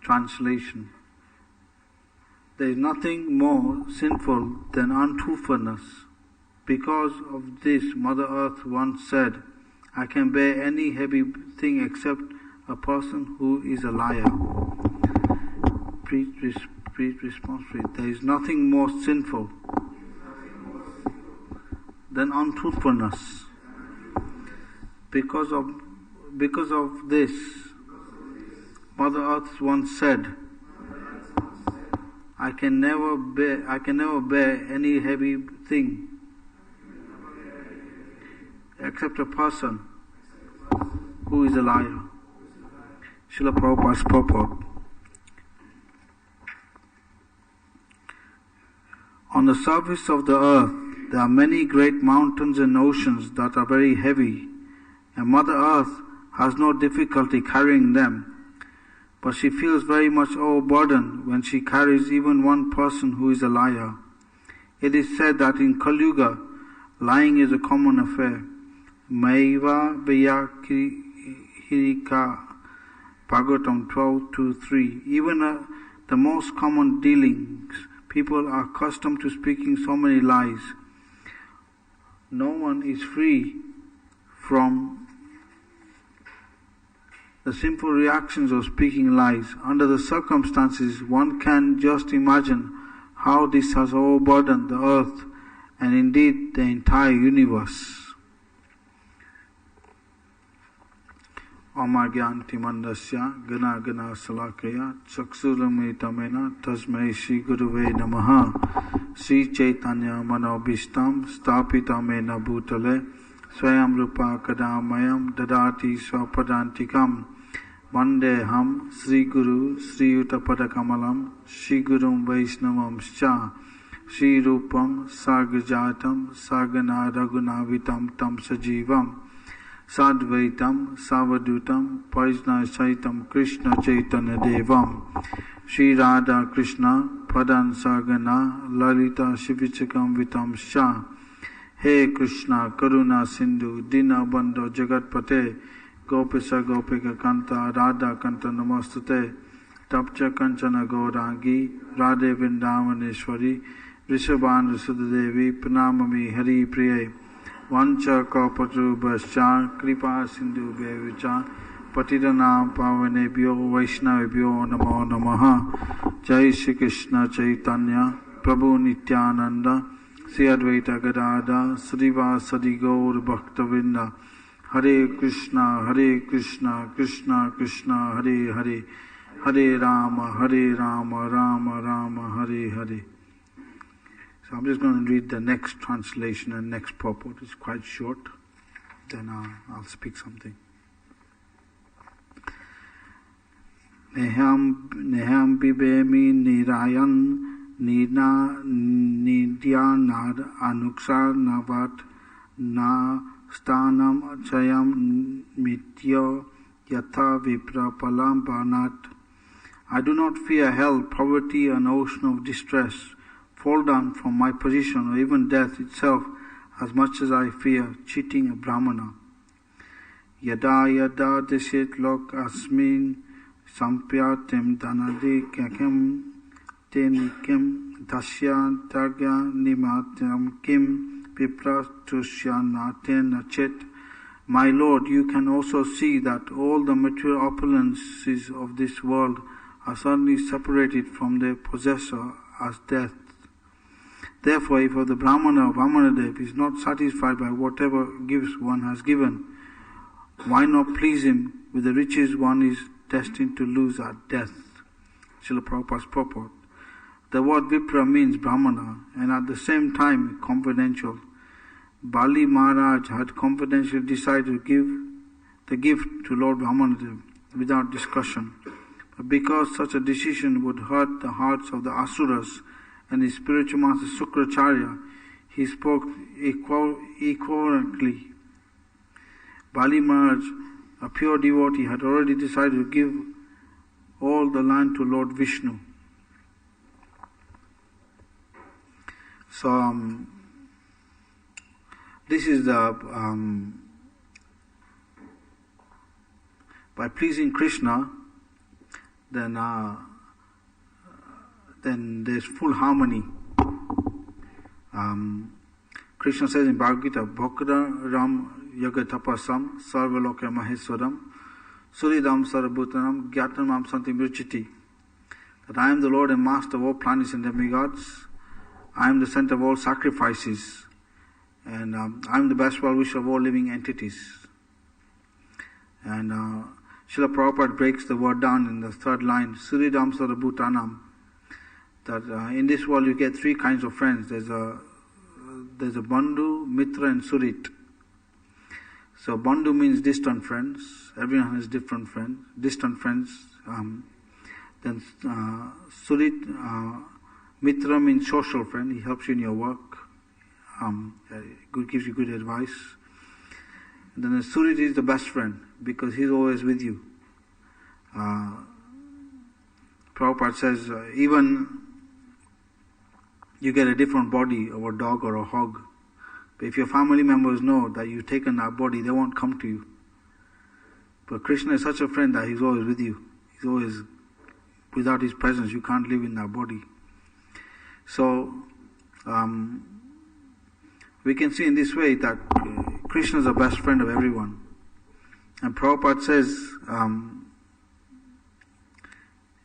Translation. There is nothing more sinful than untruthfulness. Because of this, Mother Earth once said, I can bear any heavy thing except a person who is a liar. Response. There is nothing more sinful than untruthfulness. Because of this, Mother Earth once said, I can never bear any heavy thing except a person who is a liar. Srila Prabhupada's purport. On the surface of the earth, there are many great mountains and oceans that are very heavy, and Mother Earth has no difficulty carrying them. But she feels very much overburdened when she carries even one person who is a liar. It is said that in Kali Yuga, lying is a common affair. Maiva Hirika Bhagavatam 12:2-3. Even the most common dealings, people are accustomed to speaking so many lies. No one is free from the simple reactions of speaking lies. Under the circumstances, one can just imagine how this has overburdened the earth and indeed the entire universe. Amagyanti mandasya gana gana salakaya chaksuramritamena tasmai Shri Guruve namaha Sri Chaitanya manobishtam stapitamena bhutale swayam rupa kadamayam dadati swapadantikam Vandeham Sri Guru Sri Utapada Kamalam Shri Gurum Vaishnavam Scha Shri Rupam Sargajatam Sargana Ragunavitam Tam Sajivam Sadvaitam Savadutam Parijna Saitam Krishna Chaitanya Devam Shri Radha Krishna Padan Sargana Lalita Shivichakam Vitam Scha He Krishna Karuna Sindhu Dina Bandho Jagatpate Gopisa Gopika Kanta Radha Kanta Namastute Tapcha Kanchana Gaurangi Radhe Vrindavaneshwari Rishabhan Sudadevi Pranamami Hari Priye Vancha Kapatu Bascha Kripa Sindhu Bevicha Patidana Pavanebhyo Vaishnavibhyo Namo Namaha Jai Shri Krishna Chaitanya Prabhu Nityananda Sri Advaita Gadada Srivasadi Gaur Bhaktavinda Hare Krishna, Krishna Krishna, Hare Hare, Hare Rama, Rama Rama, Hare Hare. So I'm just going to read the next translation and next purport. It's quite short. Then I'll speak something. Neham bibemi nirayan nidyanad anuksar navat na Stanam Chayam Mityo Yatha Vipra Palam Banat. I do not fear hell, poverty, an ocean of distress, fall down from my position, or even death itself, as much as I fear cheating a Brahmana. Yada yada desit lok asmin sampyatim danadi kakem tenikim dasya targa nimatam kim My Lord, you can also see that all the material opulences of this world are suddenly separated from their possessor as death. Therefore, if the Brahmana or Vamanadev is not satisfied by whatever gifts one has given, why not please him with the riches one is destined to lose at death? Srila Prabhupada's purport. The word Vipra means Brahmana and at the same time confidential. Bali Maharaj had confidentially decided to give the gift to Lord Vamanadev without discussion. But because such a decision would hurt the hearts of the Asuras and his spiritual master Sukracharya, he spoke equivocally. Bali Maharaj, a pure devotee, had already decided to give all the land to Lord Vishnu. So, this is the, by pleasing Krishna, then there's full harmony. Krishna says in Bhagavad Gita, Bhakra Ram Yaga Tapasam Sarvaloka Maheswaram Suridam Sarabhutanam Gyatanam Santi Mrichiti. That I am the Lord and Master of all planets and demigods. I am the center of all sacrifices. And I am the best well-wisher of all living entities. And Srila Prabhupada breaks the word down in the third line, Suridam Sarabhutanam. That in this world you get three kinds of friends. There's a Bandhu, Mitra and Surit. So Bandhu means distant friends. Everyone has different friends, distant friends. Then Surit, Mitra means social friend. He helps you in your work. Gives you good advice. And then the Surit is the best friend because he's always with you. Prabhupada says even you get a different body of a dog or a hog. But if your family members know that you've taken that body, they won't come to you. But Krishna is such a friend that he's always with you. He's always, without his presence, you can't live in that body. So, we can see in this way that Krishna is the best friend of everyone. And Prabhupada says,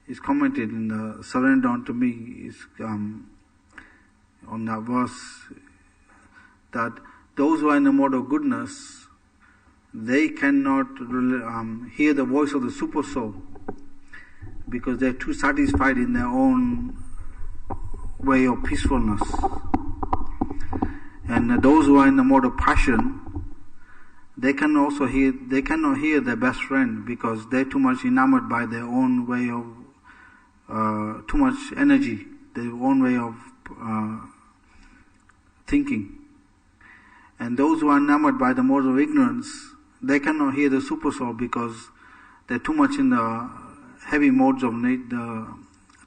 is commented in the Surrender Unto Me, is on that verse, that those who are in the mode of goodness, they cannot hear the voice of the super soul because they're too satisfied in their own way of peacefulness. And those who are in the mode of passion, they cannot hear their best friend because they're too much enamored by their own way of too much energy, their own way of thinking. And those who are enamored by the modes of ignorance, they cannot hear the super soul because they're too much in the heavy modes of nature.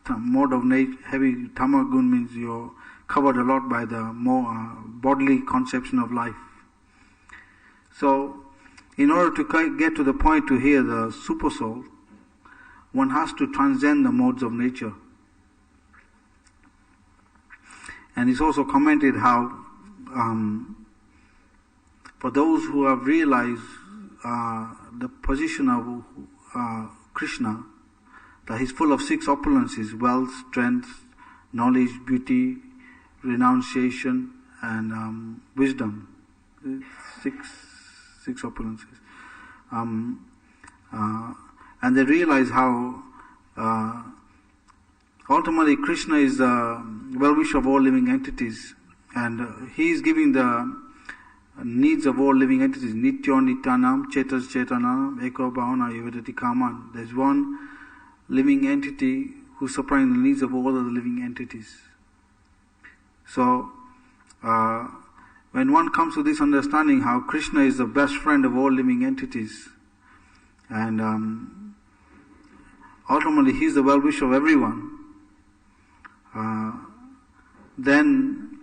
Heavy tamagun means you're covered a lot by the more bodily conception of life. So, in order to get to the point to hear the super soul, one has to transcend the modes of nature. And it's also commented how for those who have realized the position of Krishna, that he's full of six opulences: wealth, strength, knowledge, beauty, renunciation, and wisdom. Six opulences. And they realize how ultimately Krishna is the well-wisher of all living entities, and he is giving the needs of all living entities. Nityo Nityanam Chetas Chetanam Eko Bhavana Yuvedati Kaman. There's one living entity who's supplying the needs of all of the living entities. So, when one comes to this understanding how Krishna is the best friend of all living entities, and ultimately he's the well-wisher of everyone, then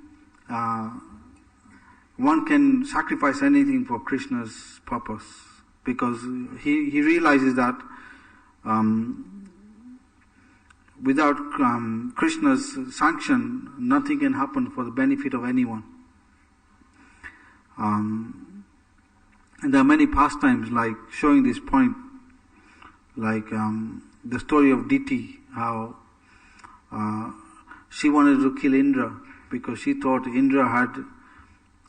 one can sacrifice anything for Krishna's purpose, because he realizes that without Krishna's sanction, nothing can happen for the benefit of anyone. And there are many pastimes like showing this point, like the story of Diti, how she wanted to kill Indra because she thought Indra had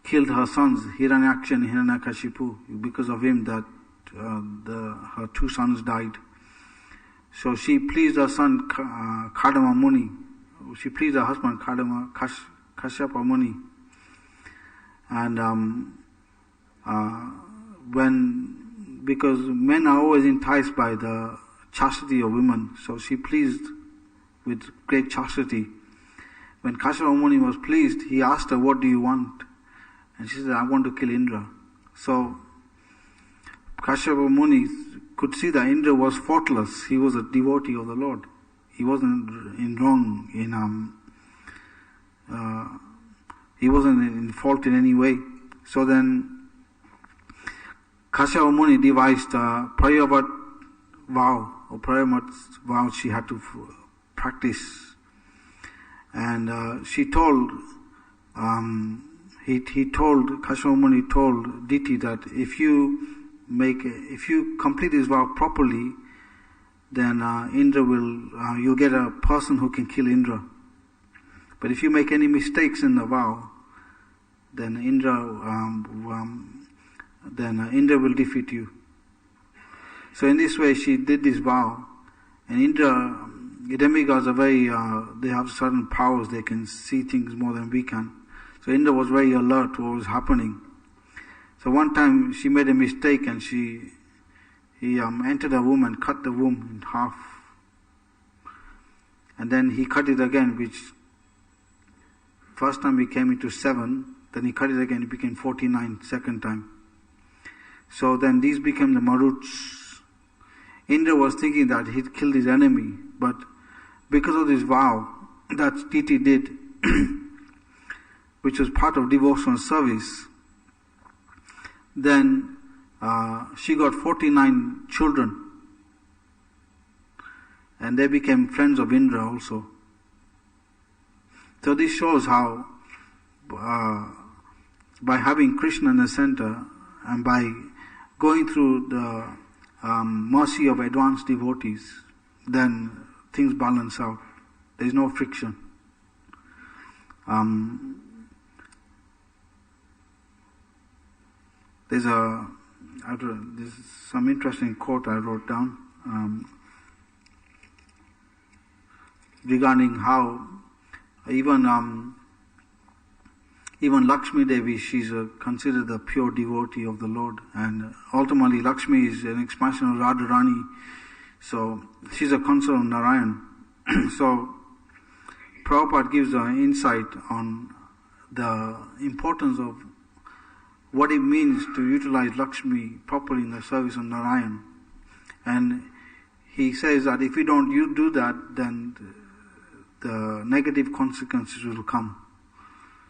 killed her sons, Hiranyaksha and Hiranyakashipu. Because of him that her two sons died. So she pleased her son Kadama Muni. She pleased her husband Kashyapa Muni. And because men are always enticed by the chastity of women, so she pleased with great chastity. When Kashyapa Muni was pleased, he asked her, "What do you want?" And she said, "I want to kill Indra." So Kashyapa Muni could see that Indra was faultless. He was a devotee of the Lord. He wasn't in wrong. He wasn't in fault in any way. So then Kashyapa Muni devised a Prayavat vow, or Paramat's vow she had to practice. And she told, Kashyapa Muni told Diti that if you complete this vow properly, then Indra you'll get a person who can kill Indra. But if you make any mistakes in the vow, then Indra will defeat you. So in this way, she did this vow, and Indra, the demigods are they have certain powers. They can see things more than we can. So Indra was very alert to what was happening. So one time she made a mistake, and he entered a womb and cut the womb in half. And then he cut it again, which first time he came into 7, then he cut it again, it became 49 second time. So then these became the Maruts. Indra was thinking that he'd killed his enemy, but because of this vow that Diti did, which was part of devotional service, then she got 49 children, and they became friends of Indra also. So this shows how by having Krishna in the center and by going through the mercy of advanced devotees, then things balance out. There is no friction. There's some interesting quote I wrote down regarding how even Lakshmi Devi, she's considered a pure devotee of the Lord, and ultimately Lakshmi is an expansion of Radharani, so she's a consort of Narayan. So Prabhupada gives an insight on the importance of what it means to utilize Lakshmi properly in the service of Narayan. And he says that if you don't do that, then the negative consequences will come.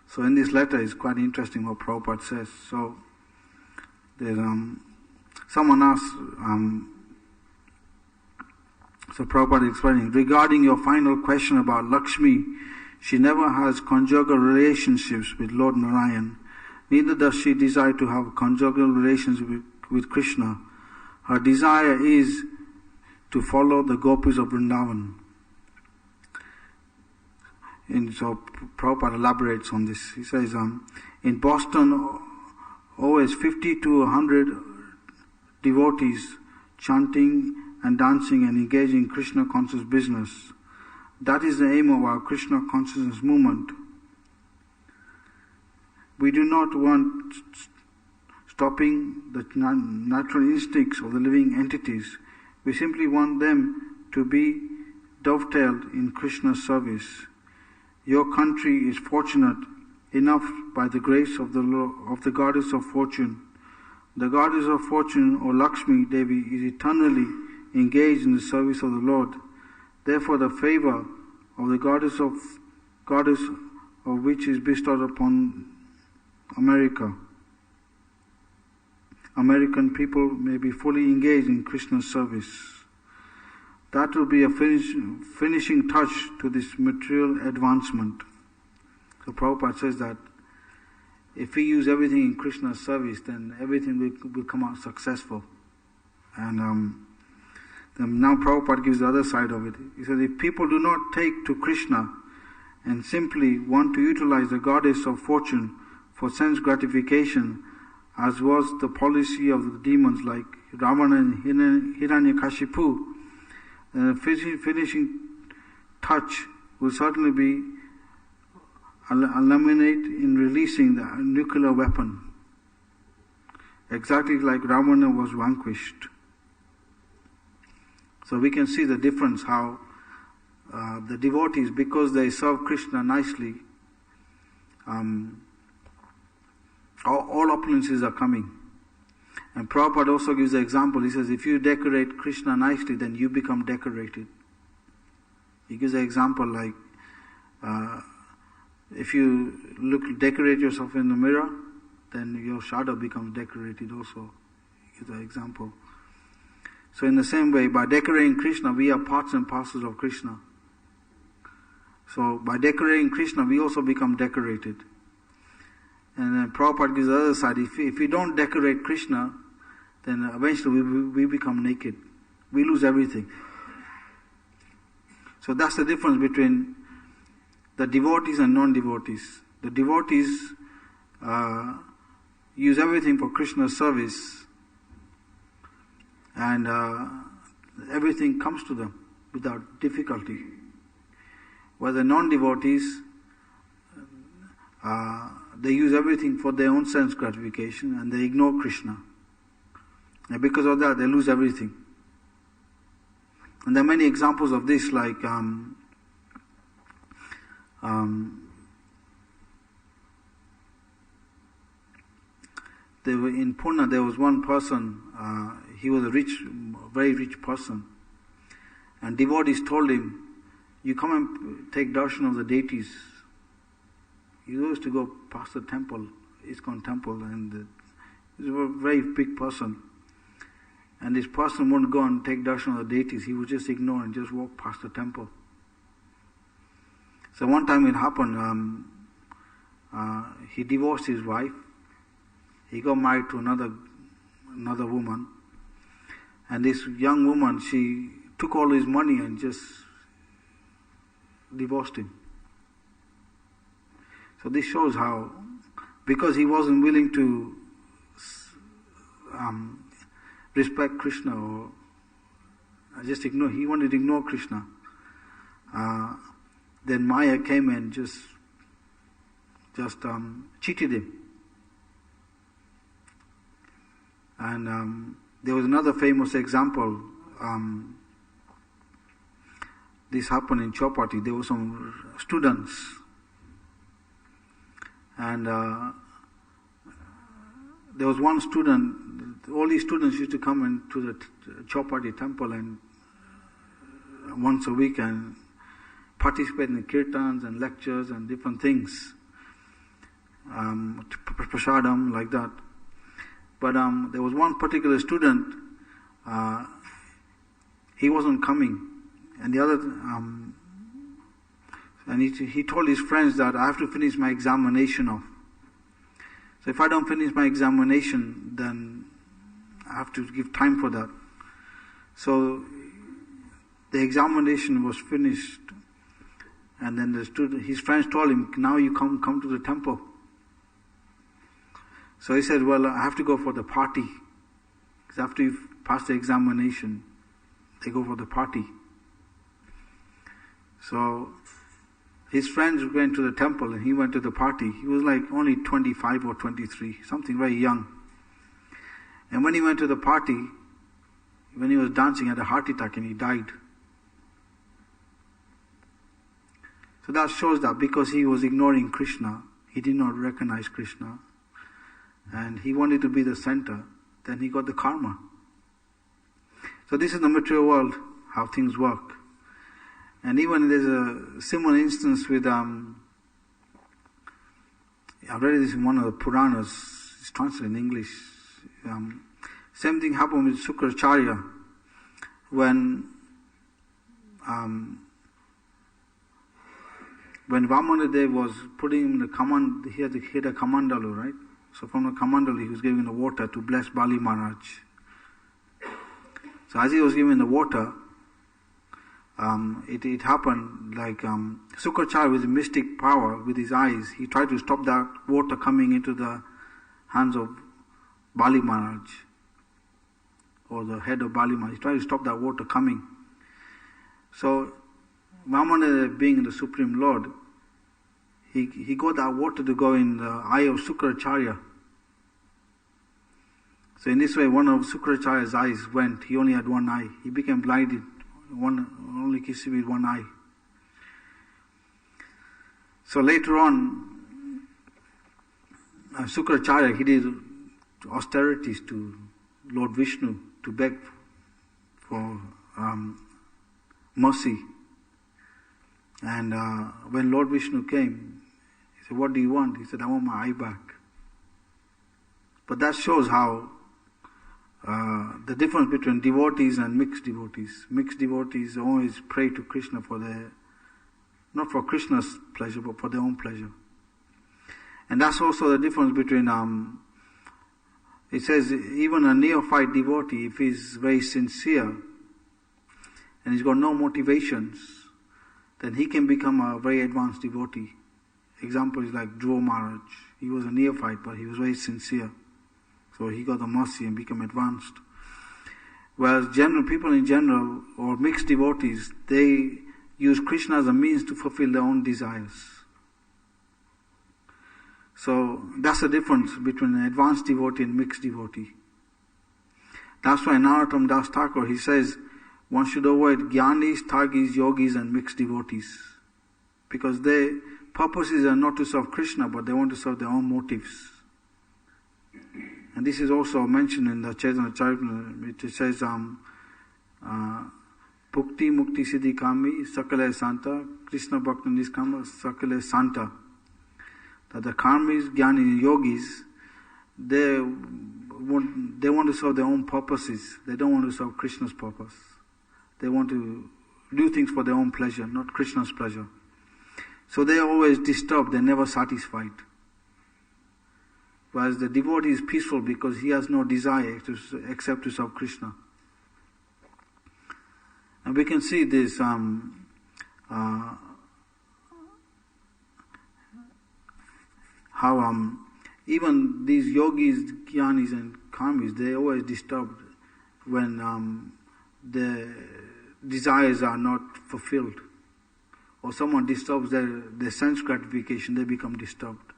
So in this letter it's quite interesting what Prabhupada says. So there's someone asked, so Prabhupada is explaining, regarding your final question about Lakshmi, she never has conjugal relationships with Lord Narayan. Neither does she desire to have conjugal relations with Krishna. Her desire is to follow the gopis of Vrindavan. And so Prabhupada elaborates on this. He says, in Boston, always 50 to 100 devotees chanting and dancing and engaging in Krishna conscious business. That is the aim of our Krishna consciousness movement. We do not want stopping the natural instincts of the living entities. We simply want them to be dovetailed in Krishna's service. Your country is fortunate enough by the grace of the goddess of fortune. The goddess of fortune, or Lakshmi Devi, is eternally engaged in the service of the Lord. Therefore, the favor of the goddess of which is bestowed upon America. American people may be fully engaged in Krishna's service. That will be a finishing touch to this material advancement. So Prabhupada says that if we use everything in Krishna's service, then everything will come out successful. And then now Prabhupada gives the other side of it. He says, if people do not take to Krishna and simply want to utilize the goddess of fortune for sense gratification, as was the policy of the demons like Ravana and Hiranyakashipu, finishing touch will certainly be eliminate in releasing the nuclear weapon, exactly like Ravana was vanquished. So we can see the difference how the devotees, because they serve Krishna nicely, all opulences are coming. And Prabhupada also gives the example. He says, if you decorate Krishna nicely, then you become decorated. He gives an example like, if you decorate yourself in the mirror, then your shadow becomes decorated also. He gives an example. So in the same way, by decorating Krishna, we are parts and parcels of Krishna. So by decorating Krishna, we also become decorated. And then Prabhupada gives the other side. If we don't decorate Krishna, then eventually we become naked. We lose everything. So that's the difference between the devotees and non-devotees. The devotees use everything for Krishna's service, and everything comes to them without difficulty. While the non-devotees, they use everything for their own sense gratification, and they ignore Krishna. And because of that, they lose everything. And there are many examples of this, like in Pune, there was one person, he was a very rich person. And devotees told him, you come and take darshan of the deities. He used to go past the temple, ISKCON temple, and he was a very big person. And this person wouldn't go and take darshan of the deities. He would just ignore and just walk past the temple. So one time it happened, he divorced his wife. He got married to another woman. And this young woman, she took all his money and just divorced him. So this shows how, because he wasn't willing to respect Krishna, or just ignore, he wanted to ignore Krishna. Then Maya came and just cheated him. And there was another famous example. This happened in Chowpatty. There were some students, and there was one student. All these students used to come into the Chowpatty temple and once a week and participate in the kirtans and lectures and different things, prasadam, like that. But there was one particular student, he wasn't coming, and the other, and he told his friends that I have to finish my examination off. So if I don't finish my examination, then I have to give time for that. So the examination was finished, and then his friends told him, now you come to the temple. So he said, well, I have to go for the party. Because after you pass the examination, they go for the party. So his friends went to the temple and he went to the party. He was like only 25 or 23, something very young. And when he went to the party, when he was dancing, he had a heart attack and he died. So that shows that because he was ignoring Krishna, he did not recognize Krishna, and he wanted to be the center, then he got the karma. So this is the material world, how things work. And even there's a similar instance with, I read this in one of the Puranas, it's translated in English. Same thing happened with Sukracharya. When Vamanadev was putting him in the command, he had a kamandalu, right? So from the kamandalu he was giving the water to bless Bali Maharaj. So as he was giving the water, it happened like Sukracharya with mystic power, with his eyes, he tried to stop that water coming into the hands of Bali Maharaj, or the head of Bali Maharaj. He tried to stop that water coming. So Vamana, being the Supreme Lord, he got that water to go in the eye of Sukracharya. So in this way, one of Sukracharya's eyes went. He only had one eye. He became blinded. Only could see with one eye. So later on, Sukracharya, he did austerities to Lord Vishnu to beg for mercy. And when Lord Vishnu came, he said, what do you want? He said, I want my eye back. But that shows how the difference between devotees and mixed devotees. Mixed devotees always pray to Krishna for their, not for Krishna's pleasure, but for their own pleasure. And that's also the difference between, it says, even a neophyte devotee, if he's very sincere and he's got no motivations, then he can become a very advanced devotee. Example is like Dhruva Maharaj. He was a neophyte, but he was very sincere. So he got the mercy and became advanced. Whereas people in general, or mixed devotees, they use Krishna as a means to fulfill their own desires. So that's the difference between an advanced devotee and mixed devotee. That's why Narottam Das Thakur, he says, one should avoid Gyanis, Thagis, Yogis and mixed devotees. Because their purposes are not to serve Krishna, but they want to serve their own motives. And this is also mentioned in the Chaitanya Charitamrita. It says, Bhukti Mukti Siddhi Kami Sakale Santa, Krishna Bhakta Niskama Sakale Santa. That the karmis, jnanis, yogis, they want to serve their own purposes. They don't want to serve Krishna's purpose. They want to do things for their own pleasure, not Krishna's pleasure. So they are always disturbed, they're never satisfied. Whereas the devotee is peaceful because he has no desire except to serve Krishna. And we can see this how even these yogis, jnanis and karmis, they're always disturbed when their desires are not fulfilled. Or someone disturbs their sense gratification, they become disturbed.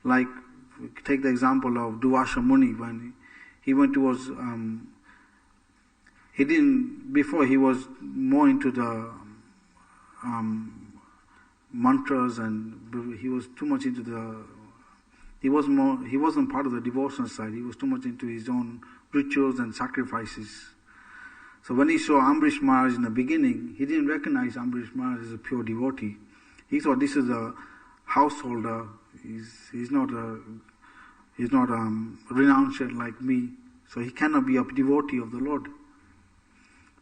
Like, take the example of Durvasa Muni, when he went towards, before he was more into the mantras, and he was too much into he wasn't part of the devotional side, he was too much into his own rituals and sacrifices. So when he saw Ambrish Maharaj in the beginning, he didn't recognize Ambrish Maharaj as a pure devotee. He thought this is a householder, he's not renounced like me, so he cannot be a devotee of the Lord.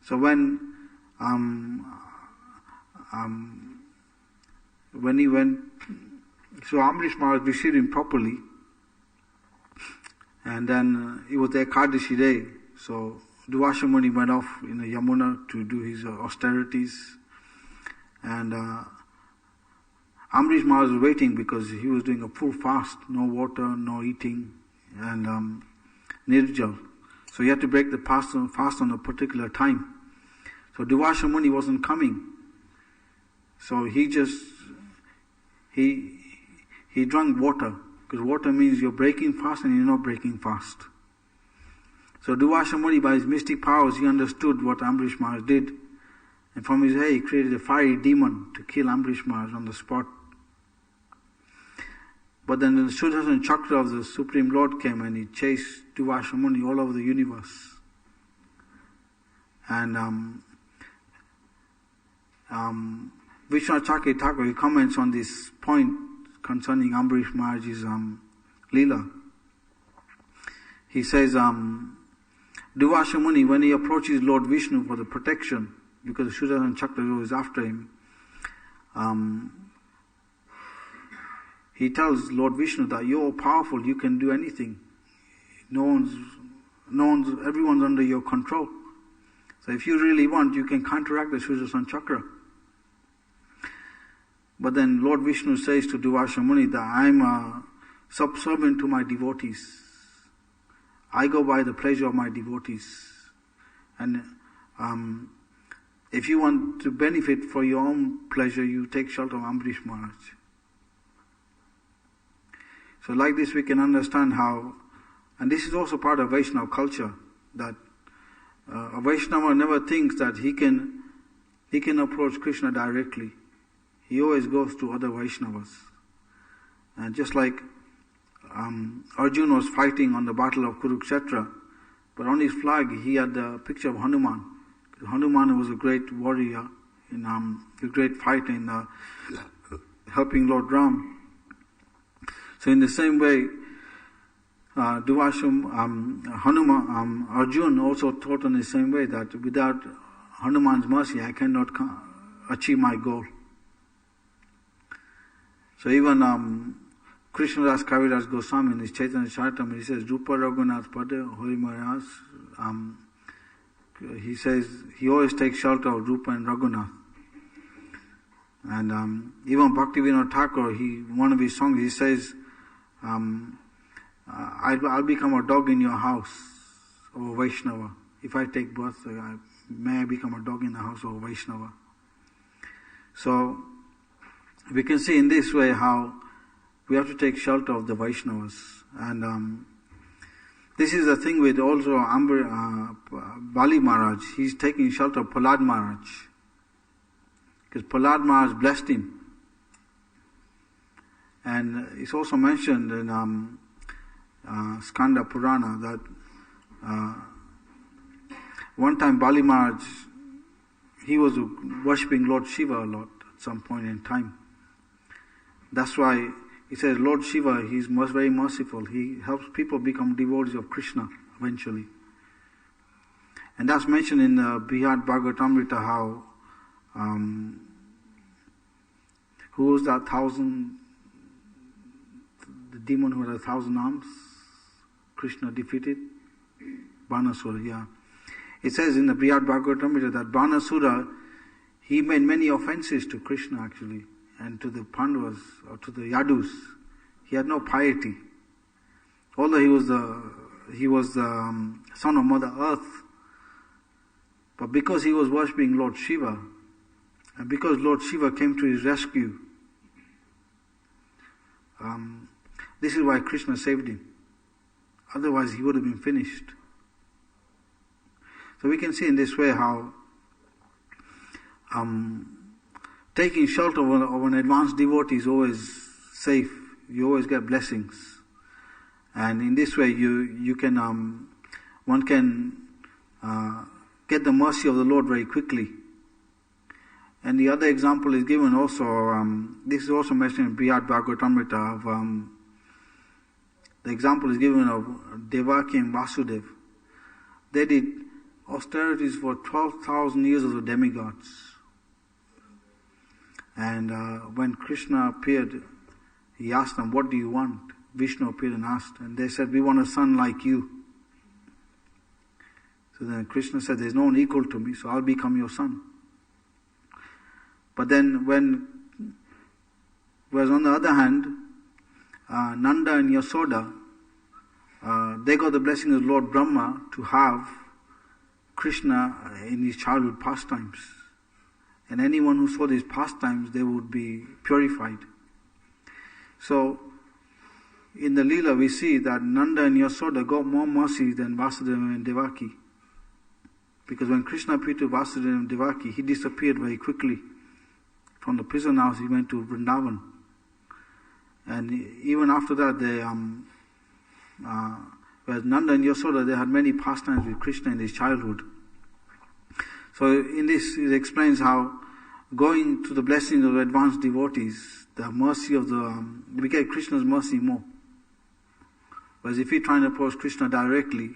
So when he went, so Ambrish Maharaj received him properly, and then it was the Ekadashi day, so Durvasa Muni went off in the Yamuna to do his austerities, and Ambrish Maharaj was waiting because he was doing a full fast, no water, no eating, and nirjal. So he had to break the fast on a particular time. So Durvasa Muni wasn't coming. So he drank water, because water means you're breaking fast and you're not breaking fast. So Durvasa Muni, by his mystic powers, he understood what Ambrish Maharaj did. And from his head, he created a fiery demon to kill Ambrish Maharaj on the spot. But then the Sudarshan Chakra of the Supreme Lord came and he chased Durvasa Muni all over the universe. And Vishwanath Chakravarti Thakur, he comments on this point concerning Ambrish Maharaj's Leela. He says, Durvasa Muni, when he approaches Lord Vishnu for the protection, because the Sudarshan Chakra is after him, he tells Lord Vishnu that you're powerful, you can do anything. Everyone's under your control. So if you really want, you can counteract the Sudarshan Chakra. But then Lord Vishnu says to Durvasa Muni that I'm subservient to my devotees. I go by the pleasure of my devotees. And if you want to benefit for your own pleasure, you take shelter of Ambrish Maharaj. So like this we can understand how, and this is also part of Vaishnava culture, that a Vaishnava never thinks that he can approach Krishna directly. He always goes to other Vaishnavas. And just like Arjuna was fighting on the battle of Kurukshetra, but on his flag he had the picture of Hanuman. Hanuman was a great warrior, a great fighter in helping Lord Ram. So in the same way, Devasham, Hanuman, Arjun also taught in the same way that without Hanuman's mercy, I cannot achieve my goal. So even Krishnadas Kaviraj Goswami in his Chaitanya Charitamrita, he says, Rupa Raghunath Pada Hori Maharaj, he says, he always takes shelter of Rupa and Raghunath. And even Bhaktivinoda Thakur, one of his songs, he says, I'll become a dog in your house, O Vaishnava. If I take birth, may I become a dog in the house of Vaishnava. So, we can see in this way how we have to take shelter of the Vaishnavas. And this is the thing with also Bali Maharaj. He's taking shelter of Prahlad Maharaj. Because Prahlad Maharaj blessed him. And it's also mentioned in Skanda Purana that one time Bali Maharaj, he was worshipping Lord Shiva a lot at some point in time. That's why he says Lord Shiva, he's very merciful. He helps people become devotees of Krishna eventually. And that's mentioned in the Brihad Bhagavatamrita how who was that the demon who had 1,000 arms? Krishna defeated? Banasura, yeah. It says in the Brihad Bhagavatamrita that Banasura, he made many offenses to Krishna actually, and to the Pandavas, or to the Yadus. He had no piety. Although he was the son of Mother Earth, but because he was worshipping Lord Shiva, and because Lord Shiva came to his rescue, this is why Krishna saved him. Otherwise he would have been finished. So we can see in this way how taking shelter of an advanced devotee is always safe. You always get blessings. And in this way you can one can get the mercy of the Lord very quickly. And the other example is given also, this is also mentioned in Brihad Bhagavatamrita, of the example is given of Devaki and Vasudev. They did austerities for 12,000 years as the demigods. And when Krishna appeared, he asked them, what do you want? Vishnu appeared and asked, and they said, we want a son like you. So then Krishna said, there's no one equal to me, so I'll become your son. But then whereas on the other hand, Nanda and Yasoda, they got the blessing of Lord Brahma to have Krishna in his childhood pastimes. And anyone who saw these pastimes, they would be purified. So, in the Leela we see that Nanda and Yasoda got more mercy than Vasudeva and Devaki. Because when Krishna appeared to Vasudeva and Devaki, he disappeared very quickly. From the prison house he went to Vrindavan. And even after that, whereas Nanda and Yasoda, they had many pastimes with Krishna in his childhood. So in this, it explains how going to the blessings of advanced devotees, the mercy of we get Krishna's mercy more. Whereas if we try and approach Krishna directly,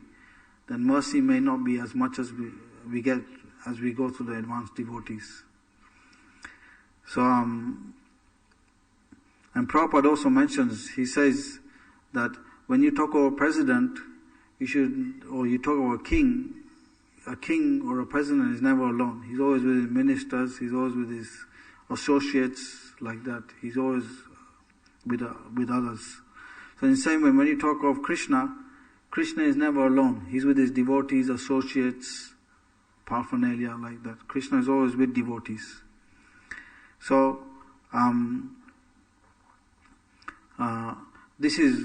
then mercy may not be as much as we get as we go through the advanced devotees. So, and Prabhupada also mentions, he says that when you talk about a president, you talk about a king or a president is never alone. He's always with his ministers, he's always with his associates, like that. He's always with others. So in the same way, when you talk of Krishna, Krishna is never alone. He's with his devotees, associates, paraphernalia, like that. Krishna is always with devotees. So, this is,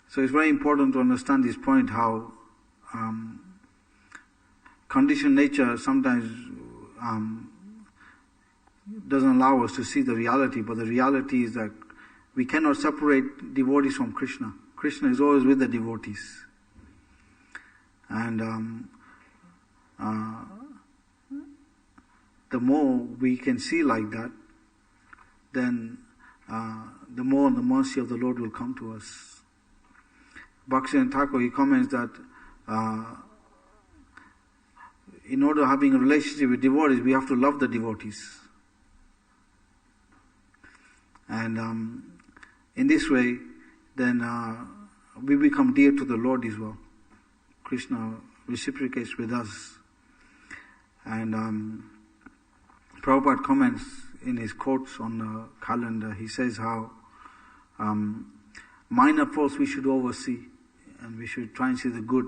so it's very important to understand this point how conditioned nature sometimes doesn't allow us to see the reality, but the reality is that we cannot separate devotees from Krishna. Krishna is always with the devotees. And the more we can see like that, then the more the mercy of the Lord will come to us. Bhaktivinoda Thakur, he comments that in order having a relationship with devotees, we have to love the devotees. And in this way, then we become dear to the Lord as well. Krishna reciprocates with us. And Prabhupada comments in his quotes on the calendar, he says how minor faults we should oversee and we should try and see the good.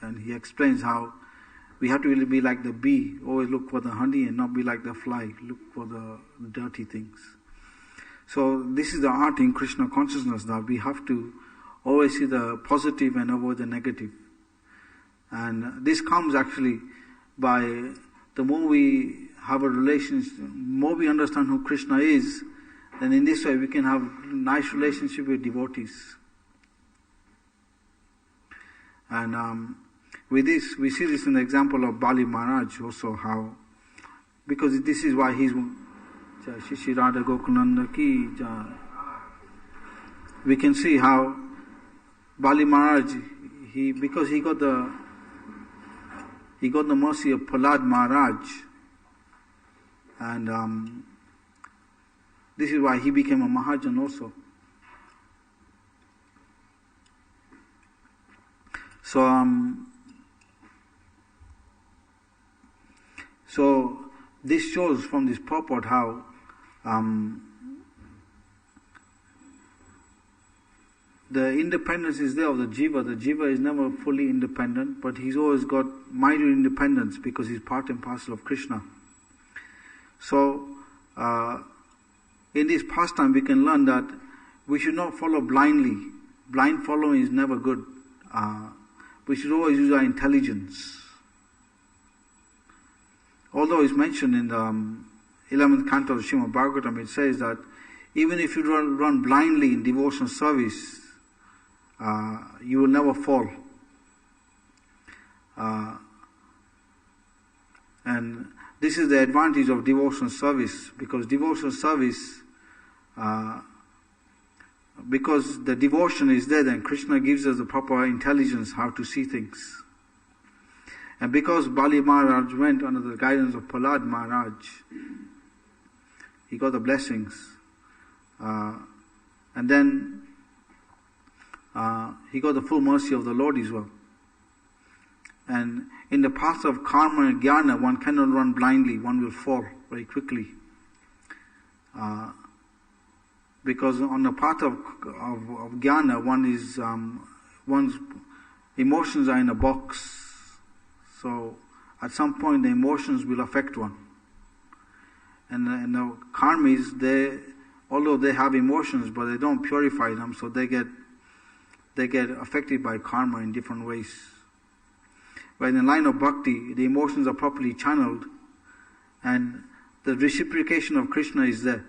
And he explains how we have to really be like the bee, always look for the honey and not be like the fly, look for the dirty things. So this is the art in Krishna consciousness, that we have to always see the positive and avoid the negative. And this comes actually by the more we have a relationship, more we understand who Krishna is, then in this way we can have nice relationship with devotees. And with this, we see this in the example of Bali Maharaj also, how, because this is why he's Shishi Radha Gokulanda ki jai. We can see how Bali Maharaj, because he got the mercy of Prahlad Maharaj, and this is why he became a Mahajan also. So this shows from this purport how the independence is there of the jiva. The jiva is never fully independent, but he's always got minor independence because he's part and parcel of Krishna. So in this pastime we can learn that we should not follow blindly. Blind following is never good. We should always use our intelligence. Although it's mentioned in the 11th canto of Srimad Bhagavatam, it says that even if you run blindly in devotional service, you will never fall. And this is the advantage of devotional service, because devotional service, because the devotion is there, then Krishna gives us the proper intelligence how to see things. And because Bali Maharaj went under the guidance of Prahlad Maharaj, he got the blessings. And then he got the full mercy of the Lord as well. And in the path of karma and jnana, one cannot run blindly, one will fall very quickly. Because on the path of jnana, one's emotions are in a box. So at some point the emotions will affect one. And the karmis, although they have emotions, but they don't purify them, so they get affected by karma in different ways. But in the line of bhakti, the emotions are properly channeled, and the reciprocation of Krishna is there.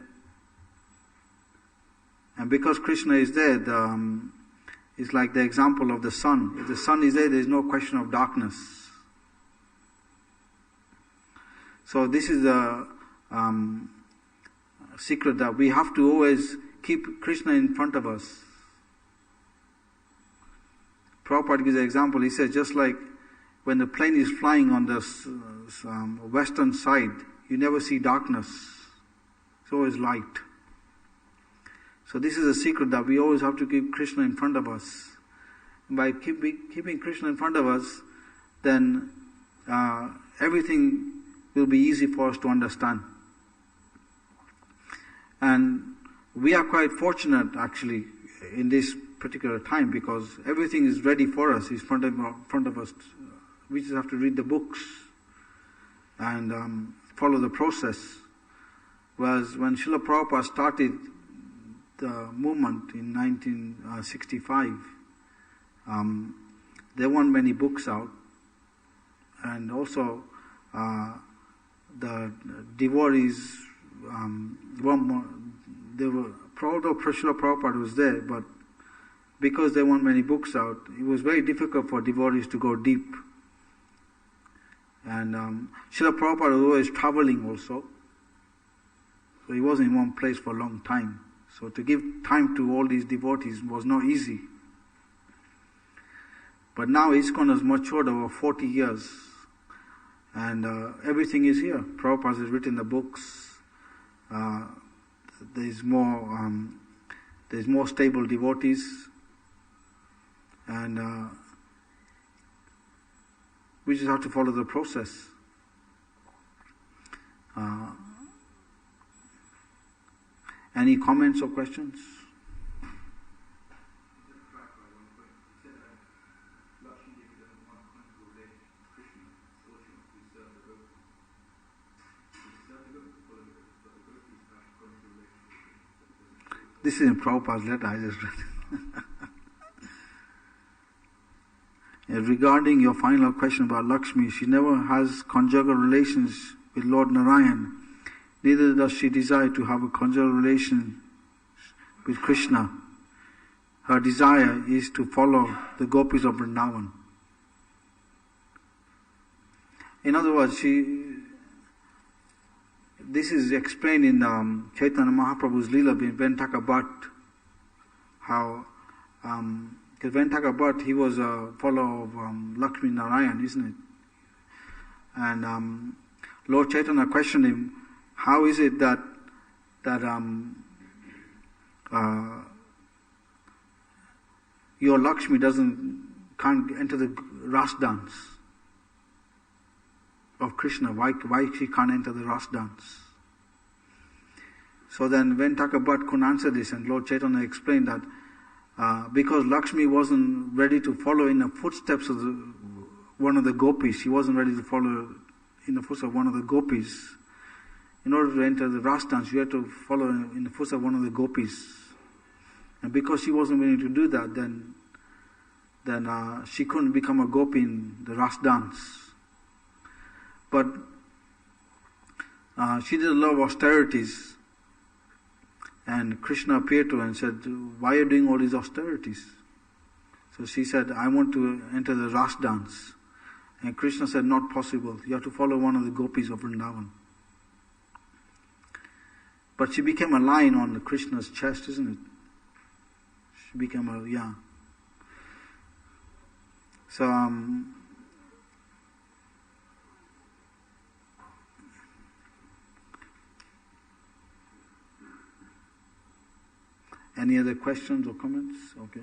And because Krishna is there, it's like the example of the sun. If the sun is there is no question of darkness. So this is the secret, that we have to always keep Krishna in front of us. Prabhupada gives an example. He says, just like when the plane is flying on the western side, you never see darkness. It's always light. So this is a secret, that we always have to keep Krishna in front of us. By keeping Krishna in front of us, then everything will be easy for us to understand. And we are quite fortunate actually in this particular time, because everything is ready for us, is front of us. We just have to read the books and follow the process. Whereas when Srila Prabhupada started the movement in 1965, there weren't many books out, and also the devotees although Srila Prabhupada was there, but because there weren't many books out, it was very difficult for devotees to go deep. And Srila Prabhupada was always traveling also, so he wasn't in one place for a long time. So to give time to all these devotees was not easy. But now ISKCON has matured over 40 years. And everything is here. Prabhupada has written the books. There's more stable devotees. And we just have to follow the process. Any comments or questions? This is in Prabhupada's letter, I just read it. Regarding your final question about Lakshmi, she never has conjugal relations with Lord Narayan. Neither does she desire to have a conjugal relation with Krishna. Her desire is to follow the gopis of Vrindavan. In other words, this is explained in Chaitanya Mahaprabhu's Leela with Ventaka Bhatt, how because Ventaka Bhatt, he was a follower of Lakshmi Narayan, isn't it? And Lord Chaitanya questioned him, how is it that your Lakshmi can't enter the Ras dance of Krishna? Why she can't enter the Ras dance? So then Ventaka Bhatt couldn't answer this, and Lord Chaitanya explained that because Lakshmi wasn't ready to follow in the footsteps of one of the gopis, she wasn't ready to follow in the footsteps of one of the gopis. In order to enter the Ras dance, you had to follow in the footsteps of one of the gopis. And because she wasn't willing to do that, then she couldn't become a gopi in the Ras dance. But she did a lot of austerities. And Krishna appeared to her and said, why are you doing all these austerities? So she said, I want to enter the Ras dance. And Krishna said, not possible. You have to follow one of the gopis of Vrindavan. But she became a lion on Krishna's chest, isn't it? She became So, any other questions or comments? Okay.